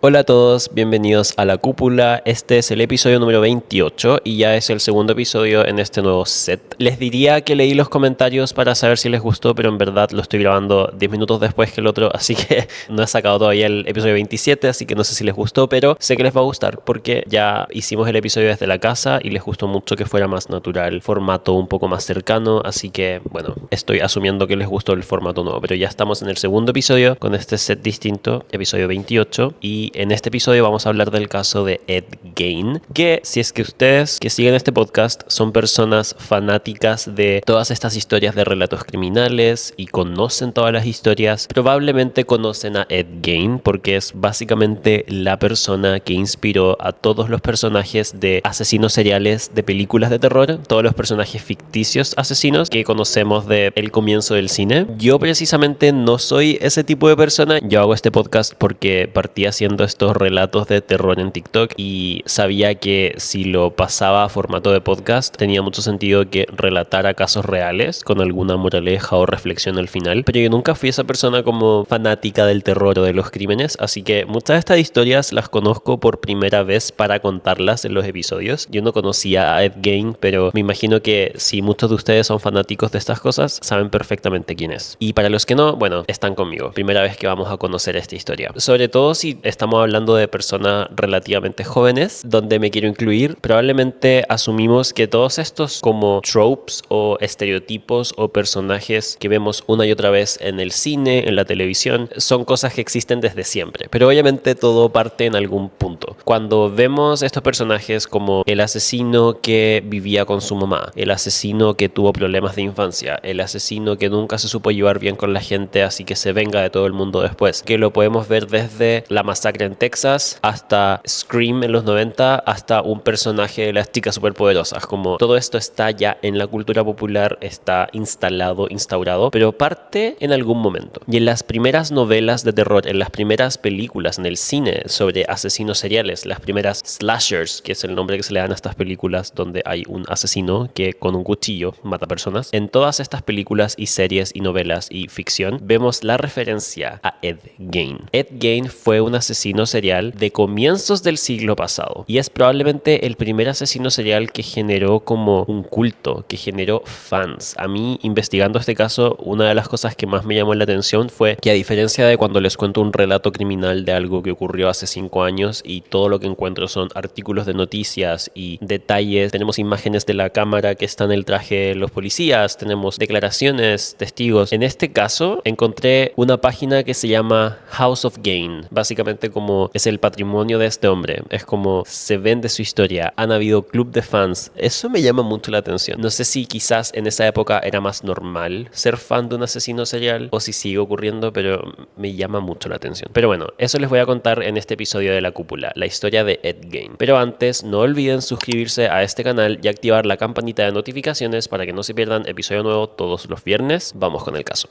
Hola a todos, bienvenidos a La Cúpula. Este es el episodio número 28 y ya es el segundo episodio en este nuevo set. Les diría que leí los comentarios para saber si les gustó, pero en verdad lo estoy grabando 10 minutos después que el otro, así que no he sacado todavía el episodio 27, así que no sé si les gustó, pero sé que les va a gustar porque ya hicimos el episodio desde la casa y les gustó mucho que fuera más natural, formato un poco más cercano, así que bueno, estoy asumiendo que les gustó el formato nuevo, pero ya estamos en el segundo episodio con este set distinto, episodio 28, y en este episodio vamos a hablar del caso de Ed Gein, que si es que ustedes que siguen este podcast son personas fanáticas de todas estas historias de relatos criminales y conocen todas las historias, probablemente conocen a Ed Gein porque es básicamente la persona que inspiró a todos los personajes de asesinos seriales de películas de terror, todos los personajes ficticios asesinos que conocemos de el comienzo del cine. Yo precisamente no soy ese tipo de persona. Yo hago este podcast porque partí haciendo estos relatos de terror en TikTok y sabía que si lo pasaba a formato de podcast tenía mucho sentido que relatara casos reales con alguna moraleja o reflexión al final, pero yo nunca fui esa persona como fanática del terror o de los crímenes, así que muchas de estas historias las conozco por primera vez para contarlas en los episodios. Yo no conocía a Ed Gein, pero me imagino que si muchos de ustedes son fanáticos de estas cosas, saben perfectamente quién es. Y para los que no, bueno, están conmigo. Primera vez que vamos a conocer esta historia. Sobre todo si estamos hablando de personas relativamente jóvenes, donde me quiero incluir, probablemente asumimos que todos estos como tropes o estereotipos o personajes que vemos una y otra vez en el cine, en la televisión, son cosas que existen desde siempre. Pero obviamente todo parte en algún punto. Cuando vemos estos personajes como el asesino que vivía con su mamá, el asesino que tuvo problemas de infancia, el asesino que nunca se supo llevar bien con la gente, así que se venga de todo el mundo después, que lo podemos ver desde La Masacre en Texas hasta Scream en los 90, hasta un personaje de las chicas superpoderosas. Como todo esto está ya en la cultura popular, está instalado, instaurado, pero parte en algún momento. Y en las primeras novelas de terror, en las primeras películas en el cine sobre asesinos seriales, las primeras slashers, que es el nombre que se le dan a estas películas donde hay un asesino que con un cuchillo mata personas, en todas estas películas y series y novelas y ficción vemos la referencia a Ed Gein. Ed Gein fue un asesino serial de comienzos del siglo pasado y es probablemente el primer asesino serial que generó como un culto, que generó fans. A mí, investigando este caso, una de las cosas que más me llamó la atención fue que, a diferencia de cuando les cuento un relato criminal de algo que ocurrió hace 5 años y todo lo que encuentro son artículos de noticias y detalles, tenemos imágenes de la cámara que está en el traje de los policías, tenemos declaraciones, testigos. En este caso encontré una página que se llama House of Gein, básicamente como es el patrimonio de este hombre, es como se vende su historia, han habido club de fans. Eso me llama mucho la atención. No sé si quizás en esa época era más normal ser fan de un asesino serial o si sigue ocurriendo, pero me llama mucho la atención. Pero bueno, eso les voy a contar en este episodio de La Cúpula, la historia de Ed Gein. Pero antes, no olviden suscribirse a este canal y activar la campanita de notificaciones para que no se pierdan episodio nuevo todos los viernes. Vamos con el caso.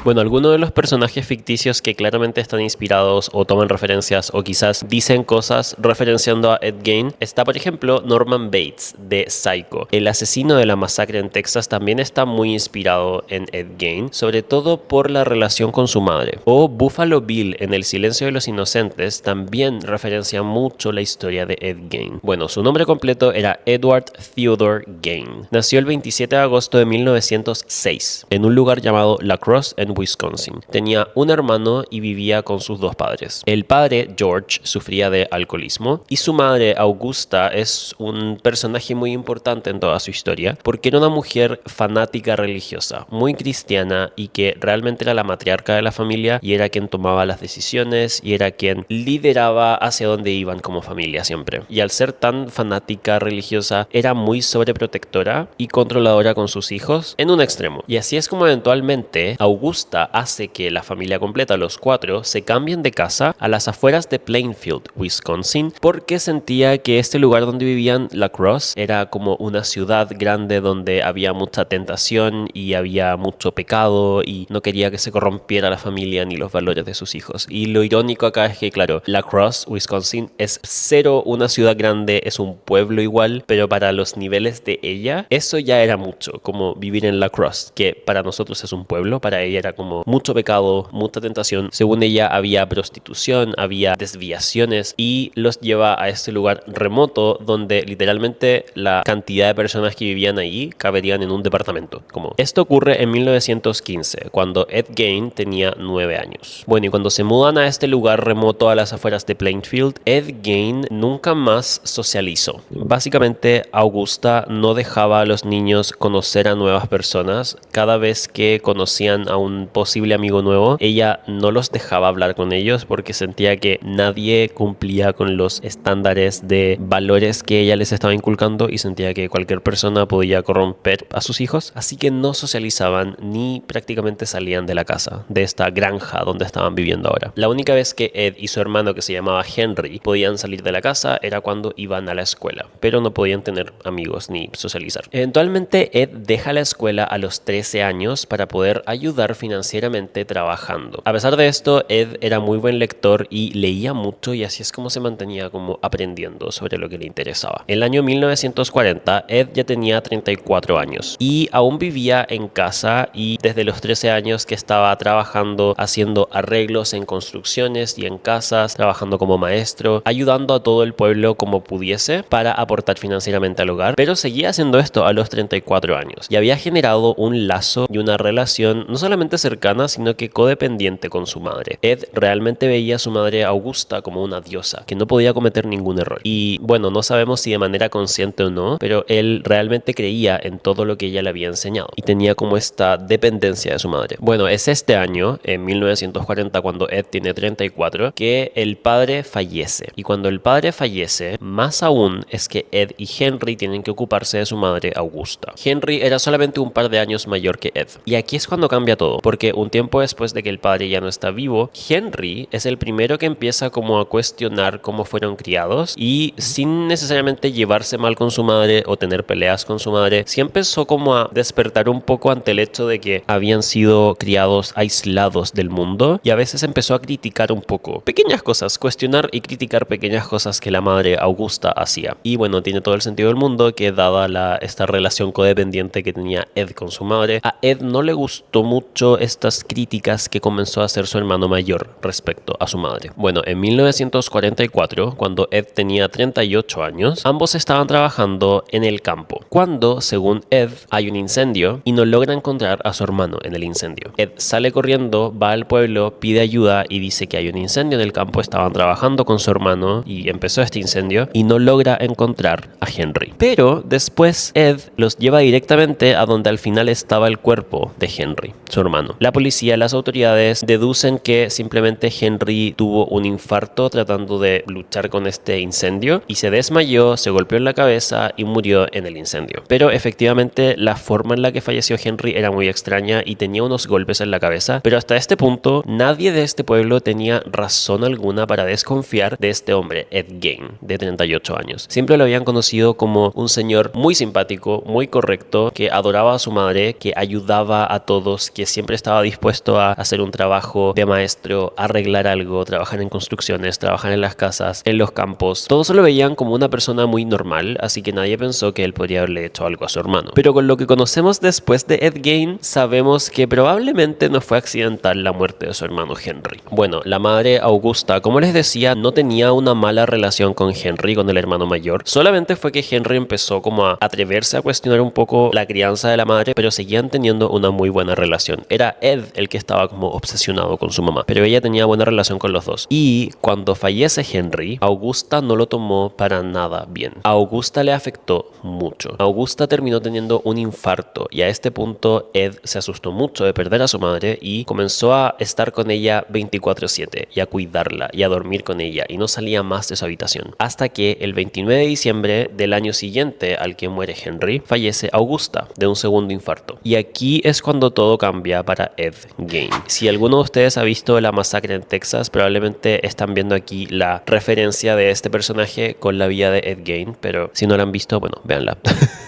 Bueno, algunos de los personajes ficticios que claramente están inspirados o toman referencias o quizás dicen cosas referenciando a Ed Gein, está por ejemplo Norman Bates de Psycho. El asesino de La Masacre en Texas también está muy inspirado en Ed Gein, sobre todo por la relación con su madre. O Buffalo Bill en El Silencio de los Inocentes también referencia mucho la historia de Ed Gein. Bueno, su nombre completo era Edward Theodore Gein. Nació el 27 de agosto de 1906 en un lugar llamado La Crosse en Wisconsin. Tenía un hermano y vivía con sus dos padres. El padre, George, sufría de alcoholismo y su madre, Augusta, es un personaje muy importante en toda su historia porque era una mujer fanática religiosa, muy cristiana y que realmente era la matriarca de la familia y era quien tomaba las decisiones y era quien lideraba hacia dónde iban como familia siempre. Y al ser tan fanática religiosa, era muy sobreprotectora y controladora con sus hijos en un extremo. Y así es como eventualmente Augusta hace que la familia completa, los 4, se cambien de casa a las afueras de Plainfield, Wisconsin, porque sentía que este lugar donde vivían, La Crosse, era como una ciudad grande donde había mucha tentación y había mucho pecado y no quería que se corrompiera la familia ni los valores de sus hijos. Y lo irónico acá es que, claro, La Crosse, Wisconsin, es cero una ciudad grande, es un pueblo igual, pero para los niveles de ella, eso ya era mucho, como vivir en La Crosse, que para nosotros es un pueblo, para ella era había como mucho pecado, mucha tentación. Según ella, había prostitución, había desviaciones y los lleva a este lugar remoto donde literalmente la cantidad de personas que vivían ahí caberían en un departamento. Como esto ocurre en 1915, cuando Ed Gein tenía 9 años. Bueno, y cuando se mudan a este lugar remoto a las afueras de Plainfield, Ed Gein nunca más socializó. Básicamente, Augusta no dejaba a los niños conocer a nuevas personas. Cada vez que conocían a un posible amigo nuevo, ella no los dejaba hablar con ellos porque sentía que nadie cumplía con los estándares de valores que ella les estaba inculcando y sentía que cualquier persona podía corromper a sus hijos. Así que no socializaban ni prácticamente salían de la casa, de esta granja donde estaban viviendo ahora. La única vez que Ed y su hermano, que se llamaba Henry, podían salir de la casa era cuando iban a la escuela, pero no podían tener amigos ni socializar. Eventualmente Ed deja la escuela a los 13 años para poder ayudar financieramente trabajando. A pesar de esto, Ed era muy buen lector y leía mucho, y así es como se mantenía como aprendiendo sobre lo que le interesaba. El año 1940, Ed ya tenía 34 años y aún vivía en casa, y desde los 13 años que estaba trabajando haciendo arreglos en construcciones y en casas, trabajando como maestro, ayudando a todo el pueblo como pudiese para aportar financieramente al hogar, pero seguía haciendo esto a los 34 años y había generado un lazo y una relación no solamente cercana, sino que codependiente con su madre. Ed realmente veía a su madre Augusta como una diosa que no podía cometer ningún error, y bueno, no sabemos si de manera consciente o no, pero él realmente creía en todo lo que ella le había enseñado y tenía como esta dependencia de su madre. Bueno, es este año, en 1940, cuando Ed tiene 34, que el padre fallece, y cuando el padre fallece, más aún es que Ed y Henry tienen que ocuparse de su madre Augusta. Henry era solamente un par de años mayor que Ed, y aquí es cuando cambia todo, porque un tiempo después de que el padre ya no está vivo, Henry es el primero que empieza como a cuestionar cómo fueron criados, y sin necesariamente llevarse mal con su madre o tener peleas con su madre, sí empezó como a despertar un poco ante el hecho de que habían sido criados aislados del mundo, y a veces empezó a criticar un poco pequeñas cosas, cuestionar y criticar pequeñas cosas que la madre Augusta hacía. Y bueno, tiene todo el sentido del mundo que, dada esta relación codependiente que tenía Ed con su madre, a Ed no le gustó mucho estas críticas que comenzó a hacer su hermano mayor respecto a su madre. Bueno, en 1944, cuando Ed tenía 38 años, ambos estaban trabajando en el campo, cuando, según Ed, hay un incendio y no logra encontrar a su hermano en el incendio. Ed sale corriendo, va al pueblo, pide ayuda y dice que hay un incendio en el campo. Estaban trabajando con su hermano y empezó este incendio y no logra encontrar a Henry. Pero después Ed los lleva directamente a donde al final estaba el cuerpo de Henry, su hermano. La policía, las autoridades deducen que simplemente Henry tuvo un infarto tratando de luchar con este incendio y se desmayó, se golpeó en la cabeza y murió en el incendio. Pero efectivamente la forma en la que falleció Henry era muy extraña y tenía unos golpes en la cabeza, pero hasta este punto nadie de este pueblo tenía razón alguna para desconfiar de este hombre, Ed Gein, de 38 años. Siempre lo habían conocido como un señor muy simpático, muy correcto, que adoraba a su madre, que ayudaba a todos, que siempre estaba dispuesto a hacer un trabajo de maestro, arreglar algo, trabajar en construcciones, trabajar en las casas, en los campos. Todos lo veían como una persona muy normal, así que nadie pensó que él podría haberle hecho algo a su hermano. Pero con lo que conocemos después de Ed Gein, sabemos que probablemente no fue accidental la muerte de su hermano Henry. Bueno, la madre Augusta, como les decía, no tenía una mala relación con Henry, con el hermano mayor. Solamente fue que Henry empezó como a atreverse a cuestionar un poco la crianza de la madre, pero seguían teniendo una muy buena relación. Era Ed el que estaba como obsesionado con su mamá, pero ella tenía buena relación con los dos. Y cuando fallece Henry, Augusta no lo tomó para nada bien. A Augusta le afectó mucho. Augusta terminó teniendo un infarto y a este punto Ed se asustó mucho de perder a su madre y comenzó a estar con ella 24/7 y a cuidarla y a dormir con ella, y no salía más de su habitación. Hasta que el 29 de diciembre del año siguiente al que muere Henry, fallece Augusta de un segundo infarto. Y aquí es cuando todo cambia para Ed Gein. Si alguno de ustedes ha visto La Masacre en Texas, probablemente están viendo aquí la referencia de este personaje con la vida de Ed Gein, pero si no la han visto, bueno, véanla.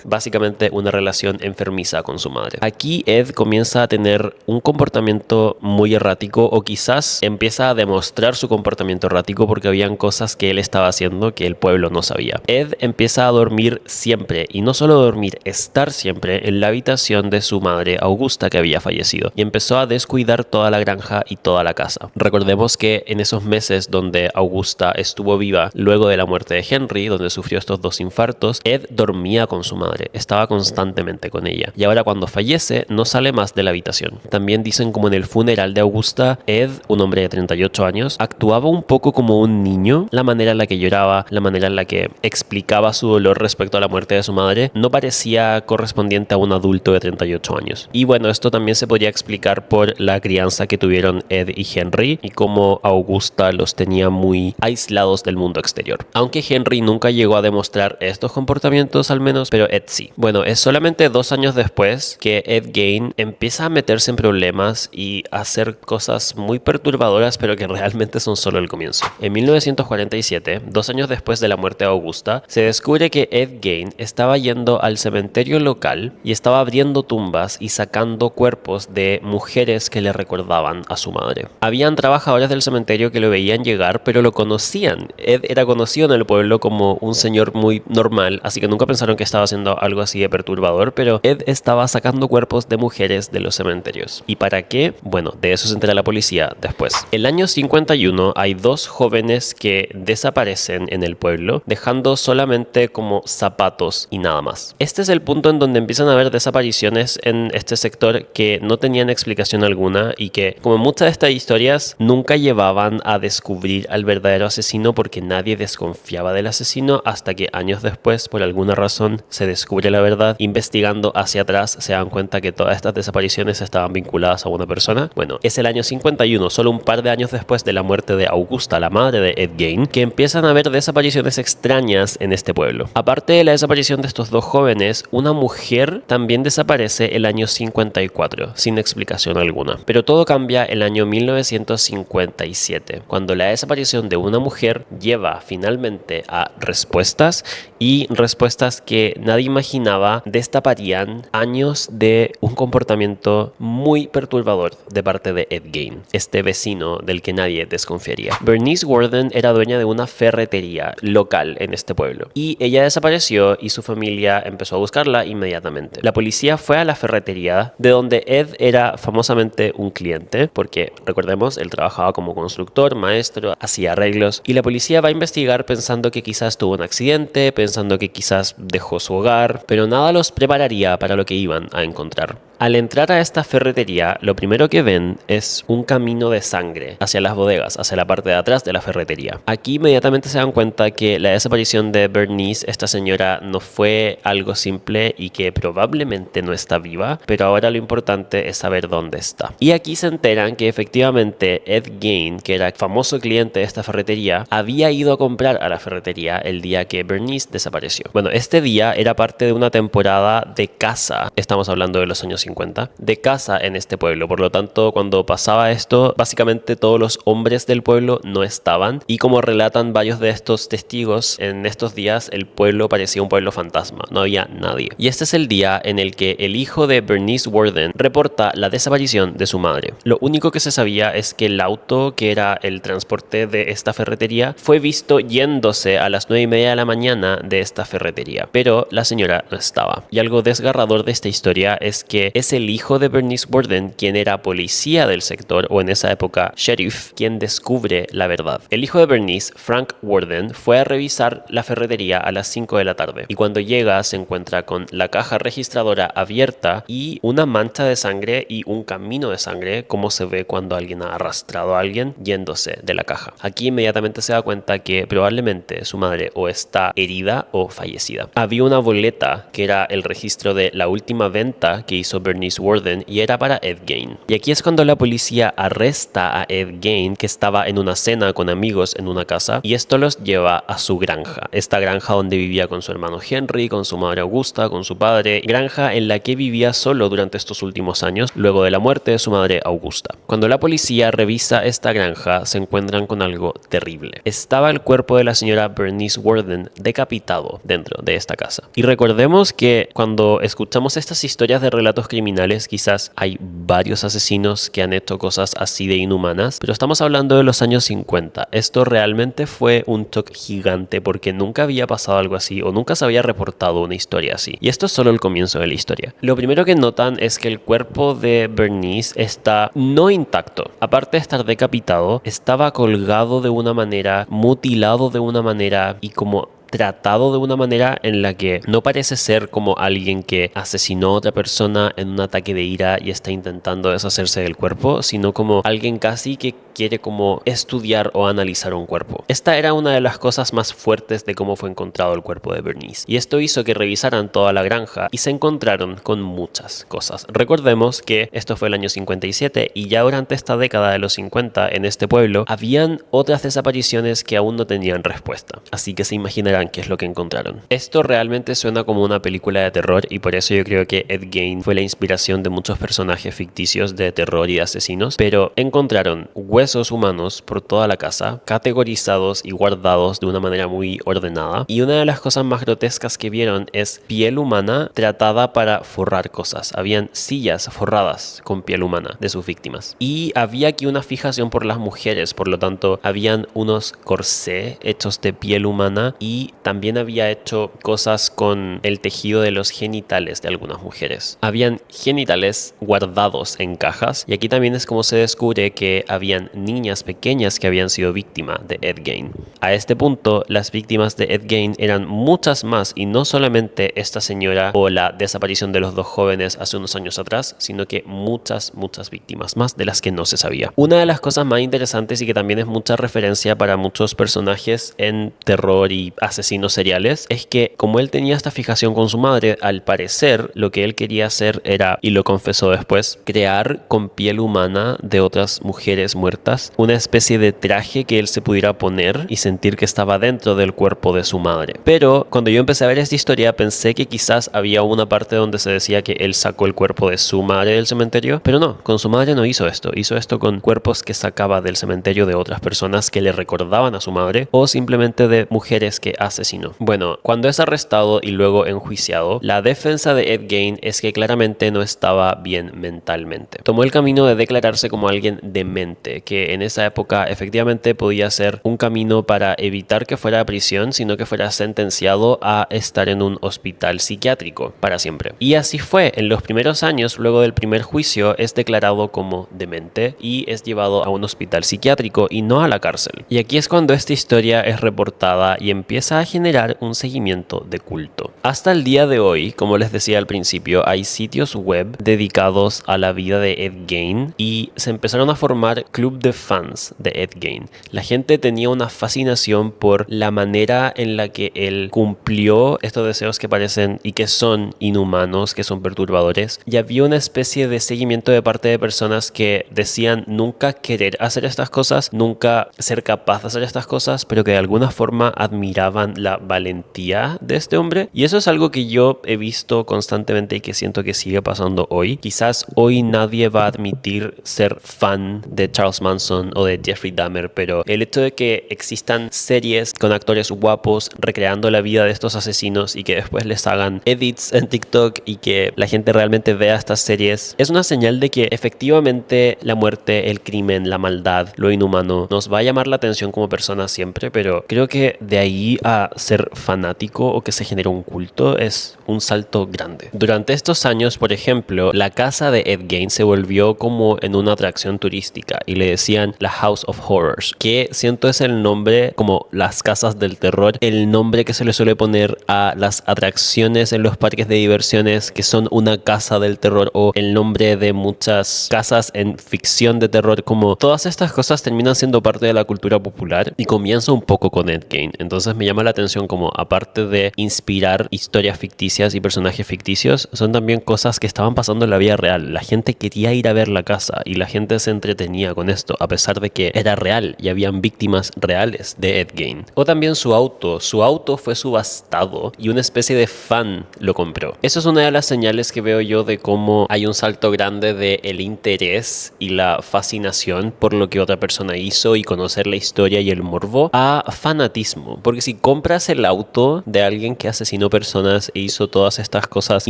Básicamente una relación enfermiza con su madre. Aquí Ed comienza a tener un comportamiento muy errático, o quizás empieza a demostrar su comportamiento errático porque habían cosas que él estaba haciendo que el pueblo no sabía. Ed empieza a dormir siempre, y no solo dormir, estar siempre en la habitación de su madre Augusta, que había fallecido. y empezó a descuidar toda la granja y toda la casa. Recordemos que en esos meses donde Augusta estuvo viva luego de la muerte de Henry, donde sufrió estos 2 infartos, Ed dormía con su madre, estaba constantemente con ella. Y ahora cuando fallece no sale más de la habitación. También dicen como en el funeral de Augusta, Ed, un hombre de 38 años, actuaba un poco como un niño. La manera en la que lloraba, la manera en la que explicaba su dolor respecto a la muerte de su madre, no parecía correspondiente a un adulto de 38 años. Y bueno, esto también se podría explicar por la crianza que tuvieron Ed y Henry y cómo Augusta los tenía muy aislados del mundo exterior. Aunque Henry nunca llegó a demostrar estos comportamientos al menos, pero Ed sí. Bueno, es solamente 2 años después que Ed Gein empieza a meterse en problemas y a hacer cosas muy perturbadoras, pero que realmente son solo el comienzo. En 1947, 2 años después de la muerte de Augusta, se descubre que Ed Gein estaba yendo al cementerio local y estaba abriendo tumbas y sacando cuerpos de mujeres que le recordaban a su madre. Habían trabajadores del cementerio que lo veían llegar, pero lo conocían. Ed era conocido en el pueblo como un señor muy normal, así que nunca pensaron que estaba haciendo algo así de perturbador, pero Ed estaba sacando cuerpos de mujeres de los cementerios. ¿Y para qué? Bueno, de eso se entera la policía después. El año 51 hay 2 jóvenes que desaparecen en el pueblo, dejando solamente como zapatos y nada más. Este es el punto en donde empiezan a haber desapariciones en este sector que no tenían explicación alguna y que, como muchas de estas historias, nunca llevaban a descubrir al verdadero asesino porque nadie desconfiaba del asesino hasta que años después, por alguna razón, se descubre la verdad. Investigando hacia atrás se dan cuenta que todas estas desapariciones estaban vinculadas a una persona. Bueno, es el año 51, solo un par de años después de la muerte de Augusta, la madre de Ed Gein, que empiezan a haber desapariciones extrañas en este pueblo. Aparte de la desaparición de estos 2 jóvenes, una mujer también desaparece el año 54, sin explicación alguna. Pero todo cambia el año 1957, cuando la desaparición de una mujer lleva finalmente a respuestas, y respuestas que nadie imaginaba destaparían años de un comportamiento muy perturbador de parte de Ed Gein, este vecino del que nadie desconfiaría. Bernice Worden era dueña de una ferretería local en este pueblo y ella desapareció y su familia empezó a buscarla inmediatamente. La policía fue a la ferretería de donde Ed era famosamente un cliente, porque recordemos, él trabajaba como constructor, maestro, hacía arreglos, y la policía va a investigar pensando que quizás tuvo un accidente, pensando que quizás dejó su hogar, pero nada los prepararía para lo que iban a encontrar. Al entrar a esta ferretería, lo primero que ven es un camino de sangre hacia las bodegas, hacia la parte de atrás de la ferretería. Aquí inmediatamente se dan cuenta que la desaparición de Bernice, esta señora, no fue algo simple y que probablemente no está viva, pero ahora lo importante es saber dónde está. Y aquí se enteran que efectivamente Ed Gein, que era famoso cliente de esta ferretería, había ido a comprar a la ferretería el día que Bernice desapareció. Bueno, este día era parte de una temporada de caza, estamos hablando de los años 50, de caza en este pueblo. Por lo tanto, cuando pasaba esto, básicamente todos los hombres del pueblo no estaban, y como relatan varios de estos testigos, en estos días el pueblo parecía un pueblo fantasma, no había nadie. Y este es el día en el que el hijo de Bernice Worden reporta la desaparición de su madre. Lo único que se sabía es que el auto, que era el transporte de esta ferretería, fue visto yéndose a las 9:30 de la mañana de esta ferretería, pero la señora no estaba. Y algo desgarrador de esta historia es que es el hijo de Bernice Worden quien era policía del sector, o en esa época sheriff, quien descubre la verdad. El hijo de Bernice, Frank Worden, fue a revisar la ferretería a las 5 de la tarde y cuando llega se encuentra con la caja registradora abierta y una mancha de sangre y un camino de sangre, como se ve cuando alguien ha arrastrado a alguien yéndose de la caja. Aquí inmediatamente se da cuenta que probablemente su madre o está herida o fallecida. Había una boleta que era el registro de la última venta que hizo Bernice Worden y era para Ed Gein. Y aquí es cuando la policía arresta a Ed Gein, que estaba en una cena con amigos en una casa, y esto los lleva a su granja. Esta granja donde vivía con su hermano Henry, con su madre Augusta, con su padre, granja en la que vivía solo durante estos últimos años, luego de la muerte de su madre Augusta. Cuando la policía revisa esta granja, se encuentran con algo terrible. Estaba el cuerpo de la señora Bernice Worden decapitado dentro de esta casa. Y recordemos que cuando escuchamos estas historias de relatos criminales, quizás hay varios asesinos que han hecho cosas así de inhumanas, pero estamos hablando de los años 50. Esto realmente fue un shock gigante porque nunca había pasado algo así o nunca se había reportado una historia así. Y esto es solo el comienzo de la historia. Lo primero que notan es que el cuerpo de Bernice está no intacto. Aparte de estar decapitado, estaba colgado de una manera, mutilado de una manera y como tratado de una manera en la que no parece ser como alguien que asesinó a otra persona en un ataque de ira y está intentando deshacerse del cuerpo, sino como alguien casi que quiere como estudiar o analizar un cuerpo. Esta era una de las cosas más fuertes de cómo fue encontrado el cuerpo de Bernice. Y esto hizo que revisaran toda la granja y se encontraron con muchas cosas. Recordemos que esto fue el año 57 y ya durante esta década de los 50 en este pueblo habían otras desapariciones que aún no tenían respuesta. Así que se imaginarán qué es lo que encontraron. Esto realmente suena como una película de terror y por eso yo creo que Ed Gein fue la inspiración de muchos personajes ficticios de terror y de asesinos, pero encontraron huesos humanos por toda la casa, categorizados y guardados de una manera muy ordenada, y una de las cosas más grotescas que vieron es piel humana tratada para forrar cosas. Habían sillas forradas con piel humana de sus víctimas y había aquí una fijación por las mujeres, por lo tanto habían unos corsés hechos de piel humana y también había hecho cosas con el tejido de los genitales de algunas mujeres. Habían genitales guardados en cajas y aquí también es como se descubre que habían niñas pequeñas que habían sido víctimas de Ed Gein. A este punto, las víctimas de Ed Gein eran muchas más y no solamente esta señora o la desaparición de los dos jóvenes hace unos años atrás, sino que muchas víctimas más de las que no se sabía. Una de las cosas más interesantes y que también es mucha referencia para muchos personajes en terror y asesinos seriales es que como él tenía esta fijación con su madre, al parecer lo que él quería hacer era, y lo confesó después, crear con piel humana de otras mujeres muertas una especie de traje que él se pudiera poner y sentir que estaba dentro del cuerpo de su madre. Pero cuando yo empecé a ver esta historia pensé que quizás había una parte donde se decía que él sacó el cuerpo de su madre del cementerio, pero no, con su madre no hizo esto con cuerpos que sacaba del cementerio de otras personas que le recordaban a su madre o simplemente de mujeres que asesinó. Bueno, cuando es arrestado y luego enjuiciado, la defensa de Ed Gein es que claramente no estaba bien mentalmente. Tomó el camino de declararse como alguien demente, que en esa época efectivamente podía ser un camino para evitar que fuera a prisión, sino que fuera sentenciado a estar en un hospital psiquiátrico para siempre. Y así fue. En los primeros años, luego del primer juicio, es declarado como demente y es llevado a un hospital psiquiátrico y no a la cárcel. Y aquí es cuando esta historia es reportada y empieza a generar un seguimiento de culto. Hasta el día de hoy, como les decía al principio, hay sitios web dedicados a la vida de Ed Gein y se empezaron a formar club de fans de Ed Gein. La gente tenía una fascinación por la manera en la que él cumplió estos deseos que parecen y que son inhumanos, que son perturbadores, y había una especie de seguimiento de parte de personas que decían nunca querer hacer estas cosas, nunca ser capaz de hacer estas cosas, pero que de alguna forma admiraban la valentía de este hombre. Y eso es algo que yo he visto constantemente y que siento que sigue pasando hoy. Quizás hoy nadie va a admitir ser fan de Charles Manson o de Jeffrey Dahmer, pero el hecho de que existan series con actores guapos recreando la vida de estos asesinos y que después les hagan edits en TikTok y que la gente realmente vea estas series es una señal de que efectivamente la muerte, el crimen, la maldad, lo inhumano nos va a llamar la atención como personas siempre, pero creo que de ahí a ser fanático o que se genere un culto es un salto grande. Durante estos años, por ejemplo, la casa de Ed Gein se volvió como en una atracción turística y le decían la House of Horrors, que siento es el nombre, como las casas del terror, el nombre que se le suele poner a las atracciones en los parques de diversiones que son una casa del terror, o el nombre de muchas casas en ficción de terror. Como todas estas cosas terminan siendo parte de la cultura popular y comienza un poco con Ed Gein. Entonces me llama la atención como aparte de inspirar historias ficticias y personajes ficticios, son también cosas que estaban pasando en la vida real. La gente quería ir a ver la casa y la gente se entretenía con esto a pesar de que era real y habían víctimas reales de Ed Gein. O también su auto fue subastado y una especie de fan lo compró. Eso es una de las señales que veo yo de cómo hay un salto grande de el interés y la fascinación por lo que otra persona hizo y conocer la historia y el morbo a fanatismo. Porque si compras el auto de alguien que asesinó personas e hizo todas estas cosas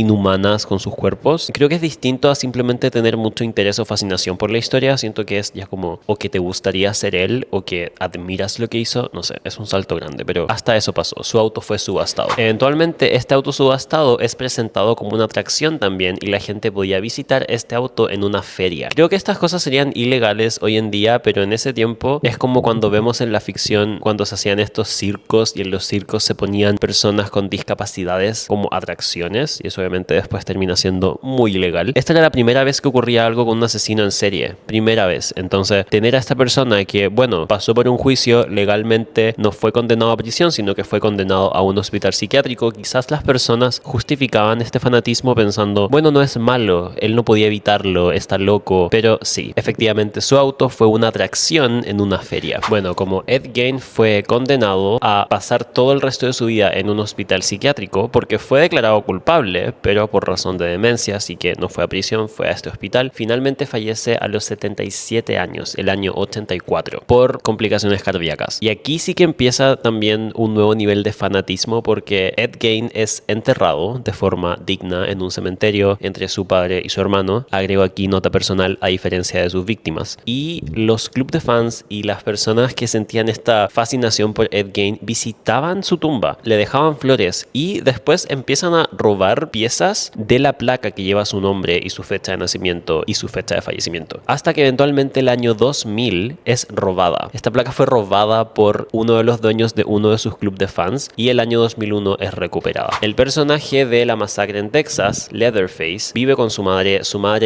inhumanas con sus cuerpos, creo que es distinto a simplemente tener mucho interés o fascinación por la historia. Siento que es ya como o que te gustaría ser él o que admiras lo que hizo, no sé, es un salto grande, pero hasta eso pasó. Su auto fue subastado. Eventualmente este auto subastado es presentado como una atracción también y la gente podía visitar este auto en una feria. Creo que estas cosas serían ilegales hoy en día, pero en ese tiempo es como cuando vemos en la ficción cuando se hacían estos circos y en los circos se ponían personas con discapacidades como atracciones, y eso obviamente después termina siendo muy ilegal. Esta era la primera vez que ocurría algo con un asesino en serie, primera vez. Entonces tener a esta persona que, bueno, pasó por un juicio, legalmente no fue condenado a prisión, sino que fue condenado a un hospital psiquiátrico, quizás las personas justificaban este fanatismo pensando, bueno, no es malo, él no podía evitarlo, está loco. Pero sí, efectivamente su auto fue una atracción en una feria. Bueno, como Ed Gein fue condenado a pasar todo el resto de su vida en un hospital psiquiátrico porque fue declarado culpable, pero por razón de demencia, así que no fue a prisión, fue a este hospital. Finalmente fallece a los 77 años, el año 84, por complicaciones cardíacas. Y aquí sí que empieza también un nuevo nivel de fanatismo porque Ed Gein es enterrado de forma digna en un cementerio entre su padre y su hermano. Agrego aquí nota personal, a diferencia de sus víctimas. Y los clubes de fans y las personas que sentían esta fascinación por Ed Gein visitaban su tumba, le dejaban flores y después empiezan a robar piezas de la placa que lleva su nombre y su fecha de nacimiento y su fecha de fallecimiento. Hasta que eventualmente el año 2000 es robada. Esta placa fue robada por uno de los dueños de uno de sus clubes de fans y el año 2001 es recuperada. El personaje de la masacre en Texas, Leatherface, vive con su madre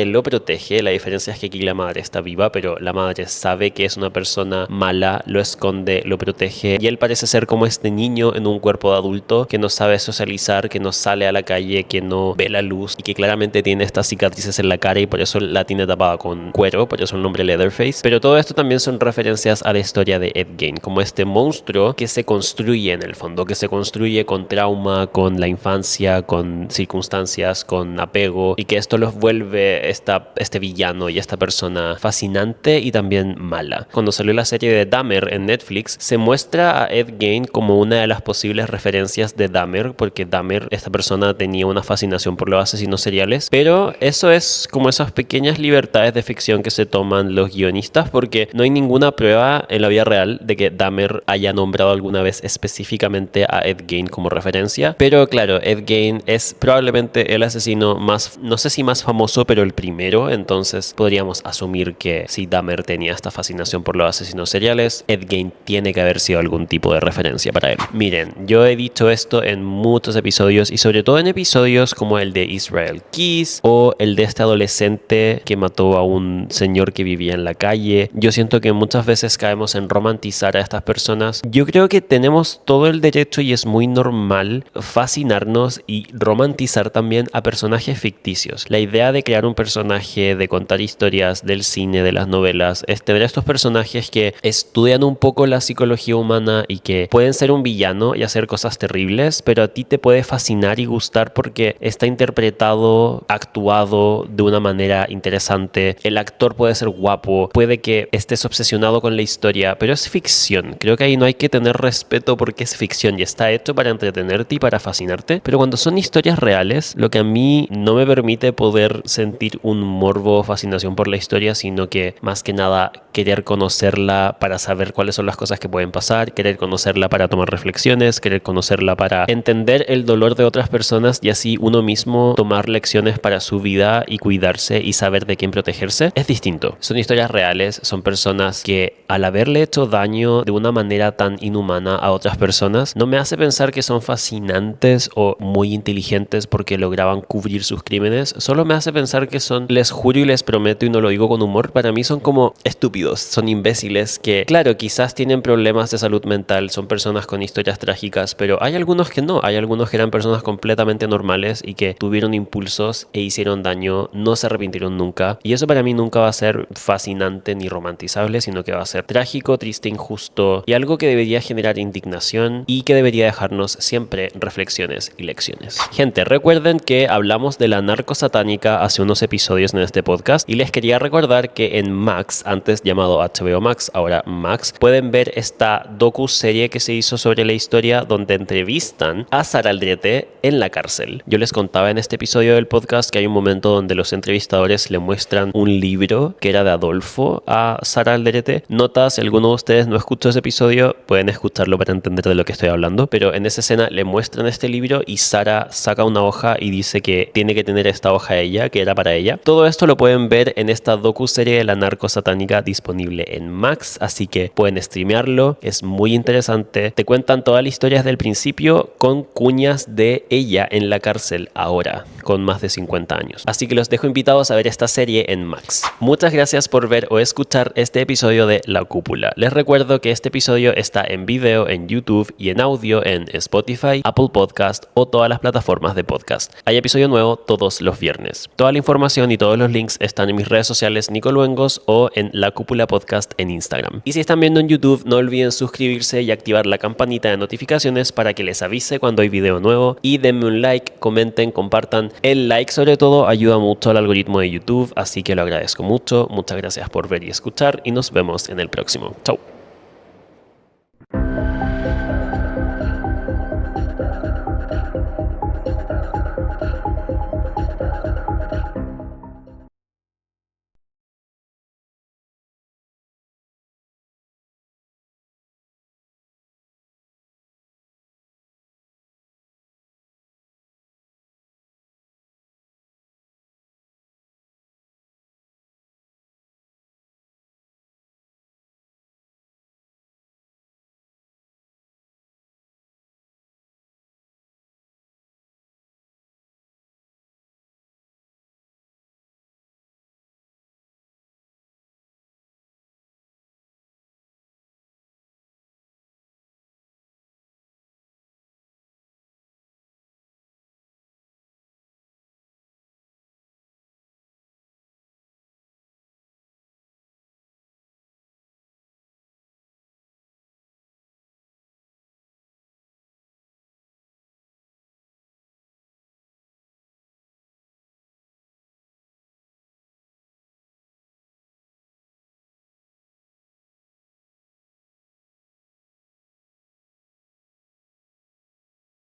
lo protege. La diferencia es que aquí la madre está viva, pero la madre sabe que es una persona mala, lo esconde, lo protege y él parece ser como este niño en un cuerpo de adulto que no sabe socializar, que no sale a la calle, que no ve la luz y que claramente tiene estas cicatrices en la cara y por eso la tiene tapada con cuero, por eso el nombre Leatherface. Pero todo esto también son referencias a la historia de Ed Gein, como este monstruo que se construye en el fondo, que se construye con trauma, con la infancia, con circunstancias, con apego, y que esto los vuelve este villano y esta persona fascinante y también mala. Cuando salió la serie de Dahmer en Netflix, se muestra a Ed Gein como una de las posibles referencias de Dahmer, porque Dahmer, esta persona, tenía una fascinación por los asesinos seriales, pero eso es como esas pequeñas libertades de ficción que se toman los guionistas, porque no hay ninguna prueba en la vida real de que Dahmer haya nombrado alguna vez específicamente a Ed Gein como referencia. Pero claro, Ed Gein es probablemente el asesino más, no sé si más famoso, pero el primero, entonces podríamos asumir que si Dahmer tenía esta fascinación por los asesinos seriales, Ed Gein tiene que haber sido algún tipo de referencia para él. Miren, yo he dicho esto en muchos episodios y sobre todo en episodios como el de Israel Keys o el de este adolescente que mató a un señor que vivía en la calle. Yo siento que muchas veces caemos en romantizar a estas personas. Yo creo que tenemos todo el derecho y es muy normal fascinarnos y romantizar también a personajes ficticios. La idea de crear un personaje, de contar historias del cine, de las novelas, es tener estos personajes que estudian un poco la psicología humana y que pueden ser un villano y hacer cosas terribles, pero a ti te puede fascinar y gustar porque está interpretado, actuado de una manera interesante. El actor puede ser guapo, puede que estés obsesionado con la historia, pero es ficción. Creo que ahí no hay que tener respeto porque es ficción y está hecho para entretenerte y para fascinarte. Pero cuando son historias reales, lo que a mí no me permite poder sentir un morbo o fascinación por la historia, sino que más que nada querer conocerla para saber cuáles son las cosas que pueden pasar, querer conocerla para tomar reflexiones, querer conocerla para entender el dolor de otras personas y así uno mismo tomar lecciones para su vida y cuidarse y saber de quién protegerse. Es distinto. Son historias reales, son personas que al haberle hecho daño de una manera tan inhumana a otras personas, no me hace pensar que son fascinantes o muy inteligentes porque lograban cubrir sus crímenes, solo me hace pensar que son, les juro y les prometo y no lo digo con humor, para mí son como estúpidos, son imbéciles que, claro, quizás tienen problemas de salud mental, son personas con historias trágicas, pero hay algunos que no, hay algunos que eran personas completamente normales y que tuvieron impulsos e hicieron daño, no se arrepintieron nunca, y eso para mí nunca va a ser fascinante ni romantizable, sino que va a ser trágico, triste, injusto y algo que debería generar indignación y que debería dejarnos siempre reflexiones y lecciones. Gente, recuerden que hablamos de la narcosatánica hace unos episodios en este podcast y les quería recordar que en Max, antes llamado HBO Max, ahora Max, pueden ver esta docu-serie que se hizo sobre sobre la historia donde entrevistan a Sara Aldrete en la cárcel. Yo les contaba en este episodio del podcast que hay un momento donde los entrevistadores le muestran un libro que era de Adolfo a Sara Aldrete. Nota, si alguno de ustedes no escuchó ese episodio, pueden escucharlo para entender de lo que estoy hablando, pero en esa escena le muestran este libro y Sara saca una hoja y dice que tiene que tener esta hoja ella, que era para ella. Todo esto lo pueden ver en esta docuserie de la narcosatánica disponible en Max, así que pueden streamearlo, es muy interesante. Te cuentan toda la historia desde el principio con cuñas de ella en la cárcel ahora, con más de 50 años. Así que los dejo invitados a ver esta serie en Max. Muchas gracias por ver o escuchar este episodio de La Cúpula. Les recuerdo que este episodio está en video en YouTube y en audio en Spotify, Apple Podcast o todas las plataformas de podcast. Hay episodio nuevo todos los viernes. Toda la información y todos los links están en mis redes sociales Nico Luengos o en La Cúpula Podcast en Instagram. Y si están viendo en YouTube, no olviden suscribirse y activar la campanita de notificaciones para que les avise cuando hay video nuevo. Y denme un like, comenten, compartan. El like sobre todo ayuda mucho al algoritmo de YouTube, así que lo agradezco mucho. Muchas gracias por ver y escuchar y nos vemos en el próximo. Chau.